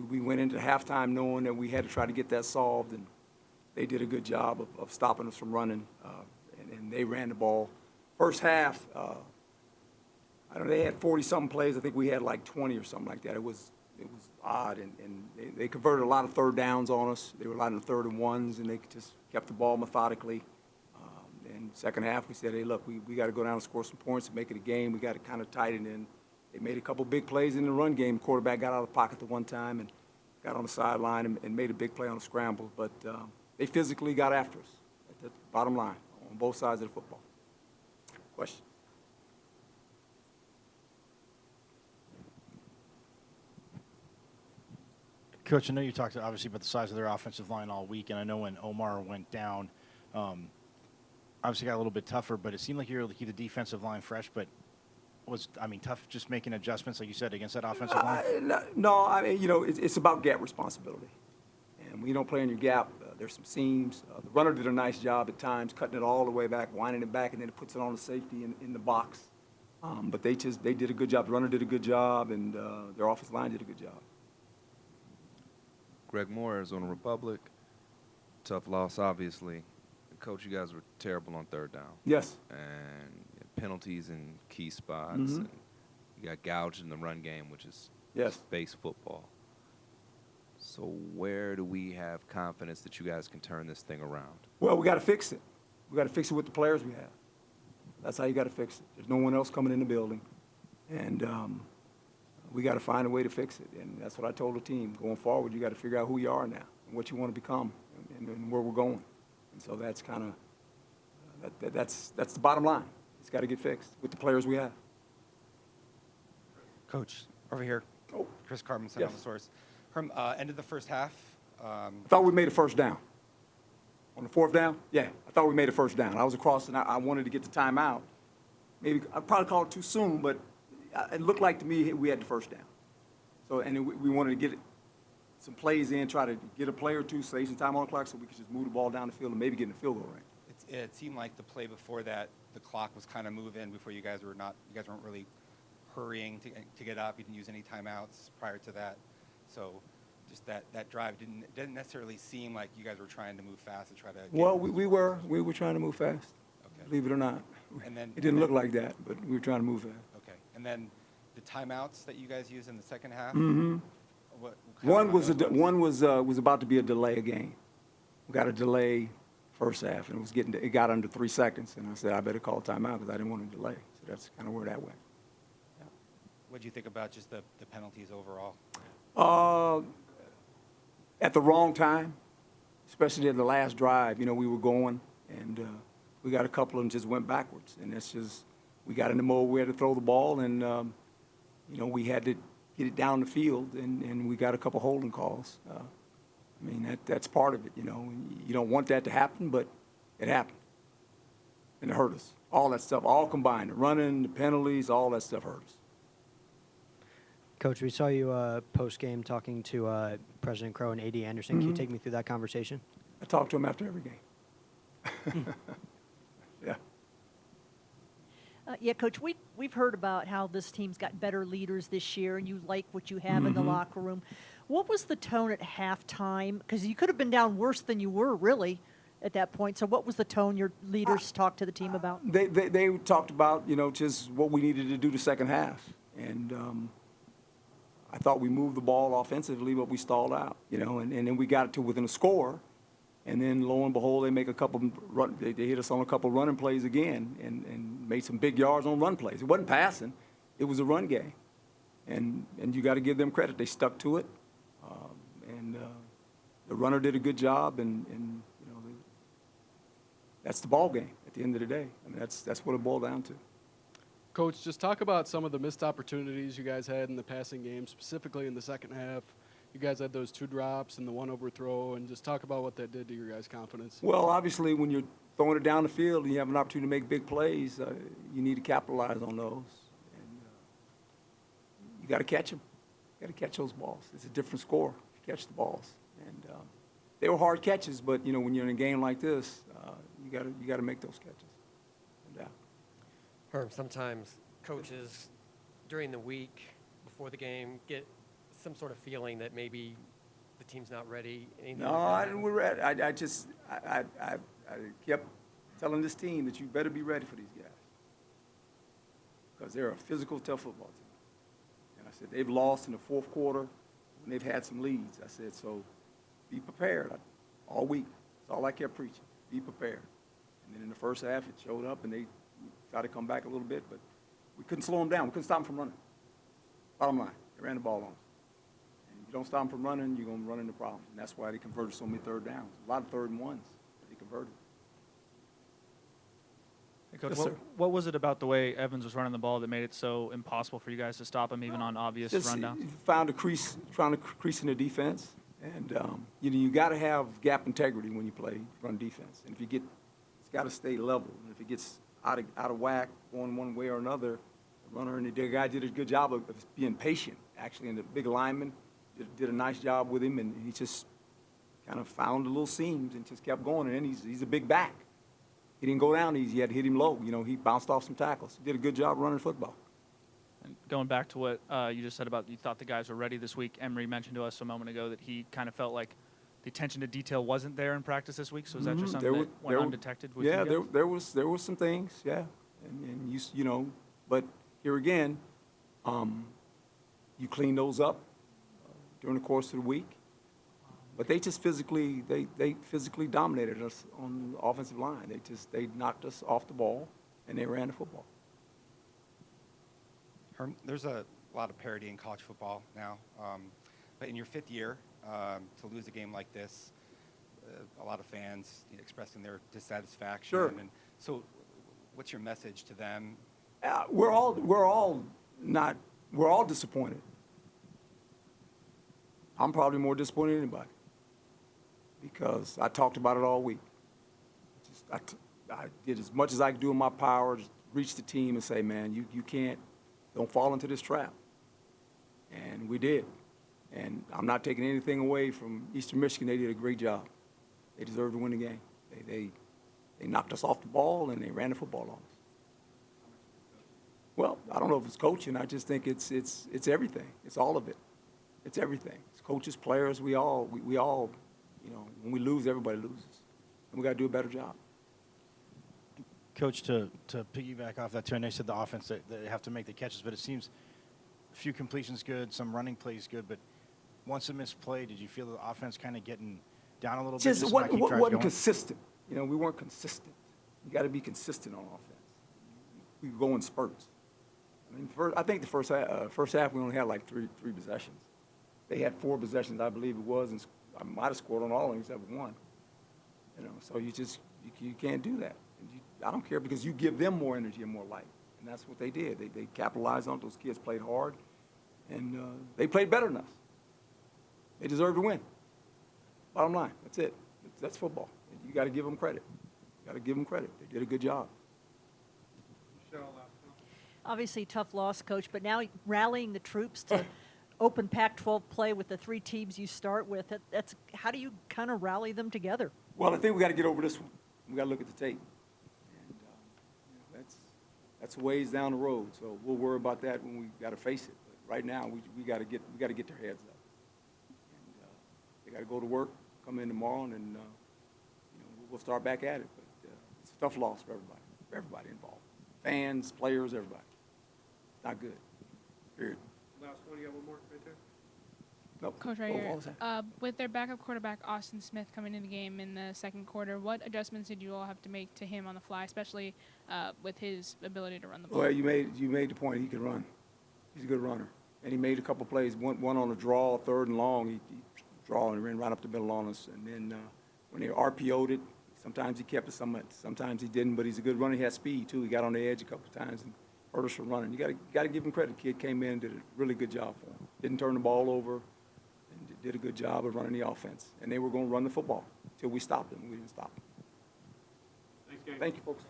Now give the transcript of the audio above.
we went into halftime knowing that we had to try to get that solved, and they did a good job of stopping us from running, and they ran the ball. First half, I don't know, they had 40-something plays. I think we had like 20 or something like that. It was odd, and they converted a lot of third downs on us. They were a lot of third and ones, and they just kept the ball methodically. And second half, we said, hey, look, we got to go down and score some points to make it a game. We got to kind of tighten in. They made a couple big plays in the run game. Quarterback got out of the pocket the one time and got on the sideline and made a big play on a scramble. But they physically got after us. That's the bottom line on both sides of the football. Question? Coach, I know you talked obviously about the size of their offensive line all week, and I know when Omar went down, obviously got a little bit tougher, but it seemed like you were able to keep the defensive line fresh, but tough just making adjustments, like you said, against that offensive line? No, I mean, it's about gap responsibility. And when you don't play in your gap, there's some seams. The runner did a nice job at times, cutting it all the way back, winding it back, and then it puts it on the safety in the box. But they did a good job. The runner did a good job, and their offensive line did a good job. Greg Moore, Arizona Republic. Tough loss, obviously. Coach, you guys were terrible on third down. Yes. And penalties in key spots. Mm-hmm. And you got gouged in the run game, which is Yes. base football. So where do we have confidence that you guys can turn this thing around? Well, we got to fix it. We got to fix it with the players we have. That's how you got to fix it. There's no one else coming in the building. And we got to find a way to fix it. And that's what I told the team. Going forward, you got to figure out who you are now and what you want to become and where we're going. And so that's kind of that's the bottom line. It's got to get fixed with the players we have. Coach, over here. Oh. Chris Carmen, Yes. the source. Herm, end of the first half. I thought we made a first down. On the fourth down? Yeah, I thought we made a first down. I was across, and I wanted to get the timeout. Maybe I probably called it too soon, but it looked like to me we had the first down. So, and we wanted to get some plays in, try to get a play or two, save some time on the clock so we could just move the ball down the field and maybe get in the field goal range. It seemed like the play before that, the clock was kind of moving before you guys weren't really hurrying to get up. You didn't use any timeouts prior to that. So just that drive didn't necessarily seem like you guys were trying to move fast and try to. Well, we were trying to move fast. Okay. Believe it or not. And then It didn't look like that, but we were trying to move fast. Okay. And then the timeouts that you guys used in the second half. Mm-hmm. What One was about to be a delay of game. We got a delay first half, and it got under 3 seconds, and I said I better call timeout because I didn't want to delay. So that's kind of where that went. Yeah. What do you think about just the penalties overall? At the wrong time, especially at the last drive. We were going, and we got a couple of them just went backwards, and that's just we got in the mode where to throw the ball, and we had to get it down the field, and we got a couple holding calls. I mean, that's part of it, You don't want that to happen, but it happened. And it hurt us. All that stuff, all combined. The running, the penalties, all that stuff hurt us. Coach, we saw you post-game talking to President Crow and A.D. Anderson. Can you take me through that conversation? I talk to him after every game. Yeah. Yeah, Coach, we've heard about how this team's got better leaders this year, and you like what you have in the locker room. What was the tone at halftime? Because you could have been down worse than you were, really, at that point. So what was the tone your leaders talked to the team about? They talked about, just what we needed to do the second half. And I thought we moved the ball offensively, but we stalled out, and then we got it to within a score. And then, lo and behold, they make a couple they hit us on a couple running plays again and made some big yards on run plays. It wasn't passing. It was a run game. And you got to give them credit. They stuck to it. And the runner did a good job. And that's the ball game at the end of the day. I mean, that's what it boiled down to. Coach, just talk about some of the missed opportunities you guys had in the passing game, specifically in the second half. You guys had those 2 drops and the 1 overthrow, and just talk about what that did to your guys' confidence. Well, obviously, when you're throwing it down the field and you have an opportunity to make big plays, you need to capitalize on those. And you got to catch them. You got to catch those balls. It's a different score if you catch the balls. And they were hard catches, but, when you're in a game like this, you got to make those catches. No doubt. Herm, sometimes coaches during the week before the game get some sort of feeling that maybe the team's not ready? Anything No, like that I happen? didn't. We're ready. I kept telling this team that you better be ready for these guys because they're a physical, tough football team. And I said they've lost in the fourth quarter when they've had some leads. I said so, be prepared all week. That's all I kept preaching. Be prepared. And then in the first half, it showed up, and they tried to come back a little bit, but we couldn't slow them down. We couldn't stop them from running. Bottom line, they ran the ball on us. And if you don't stop them from running, you're going to run into problems. And that's why they converted so many third downs. A lot of third and ones that they converted. Hey, Coach, Yes, what, sir. what was it about the way Evans was running the ball that made it so impossible for you guys to stop him, even on obvious Just rundowns? found a crease, trying to crease in the defense. And, you got to have gap integrity when you run defense. And if you it's got to stay level. And if it gets out of whack, going one way or another, the runner and the guy did a good job of being patient, actually. And the big lineman did a nice job with him, and he just kind of found the little seams and just kept going. And then he's a big back. He didn't go down easy. He had to hit him low. He bounced off some tackles. He did a good job running football. And going back to what you just said about you thought the guys were ready this week, Emery mentioned to us a moment ago that he kind of felt like the attention to detail wasn't there in practice this week. So is that just something that went undetected with yeah, you guys? there was some things, yeah, and but here again, you clean those up during the course of the week. But they just physically dominated us on the offensive line. They knocked us off the ball, and they ran the football. Herm, there's a lot of parity in college football now, but in your fifth year, to lose a game like this, a lot of fans expressing their dissatisfaction. Sure. And so, what's your message to them? We're all disappointed. I'm probably more disappointed than anybody because I talked about it all week. I did as much as I could do in my power to reach the team and say, man, you don't fall into this trap. And we did. And I'm not taking anything away from Eastern Michigan. They did a great job. They deserved to win the game. They knocked us off the ball, and they ran the football on us. Well, I don't know if it's coaching. I just think it's everything. It's all of it. It's everything. It's coaches, players, we all, when we lose, everybody loses. And we got to do a better job. Coach, to piggyback off that too, I know you said the offense that they have to make the catches, but it seems a few completions good, some running plays good, but once a missed play, did you feel the offense kind of getting down a little bit? Just to not keep drives wasn't going? consistent. We weren't consistent. You got to be consistent on offense. We go in spurts. I think the first half we only had like three possessions. They had 4 possessions, I believe it was, and I might have scored on all of them except one. So you can't do that. And I don't care because you give them more energy and more life, and that's what they did. They capitalized on it. Those kids played hard, and they played better than us. They deserve to win. Bottom line, that's it. That's football. You got to give them credit. They did a good job. Obviously, tough loss, Coach, but now rallying the troops to open Pac-12 play with the 3 teams you start with, that's how do you kind of rally them together? Well, I think we got to get over this one. We got to look at the tape, and that's ways down the road. So we'll worry about that when we got to face it. But right now, we got to get their heads up, and they got to go to work, come in tomorrow, and we'll start back at it. But it's a tough loss for everybody involved, fans, players, everybody. Not good. Period. Last one, you got one more right there? Nope. Coach, right Oh, here. what was that? With their backup quarterback, Austin Smith, coming into the game in the second quarter, what adjustments did you all have to make to him on the fly, especially with his ability to run the ball? Well, you made the point. He can run. He's a good runner. And he made a couple plays. One on a draw, 3rd and long. He draw and ran right up the middle on us. And then when they RPO'd it, sometimes he kept it, sometimes he didn't. But he's a good runner. He had speed, too. He got on the edge a couple times and hurt us from running. You got to give him credit. The kid came in and did a really good job for him. Didn't turn the ball over. Did a good job of running the offense. And they were going to run the football until we stopped them. We didn't stop them. Thanks, gang. Thank you, folks.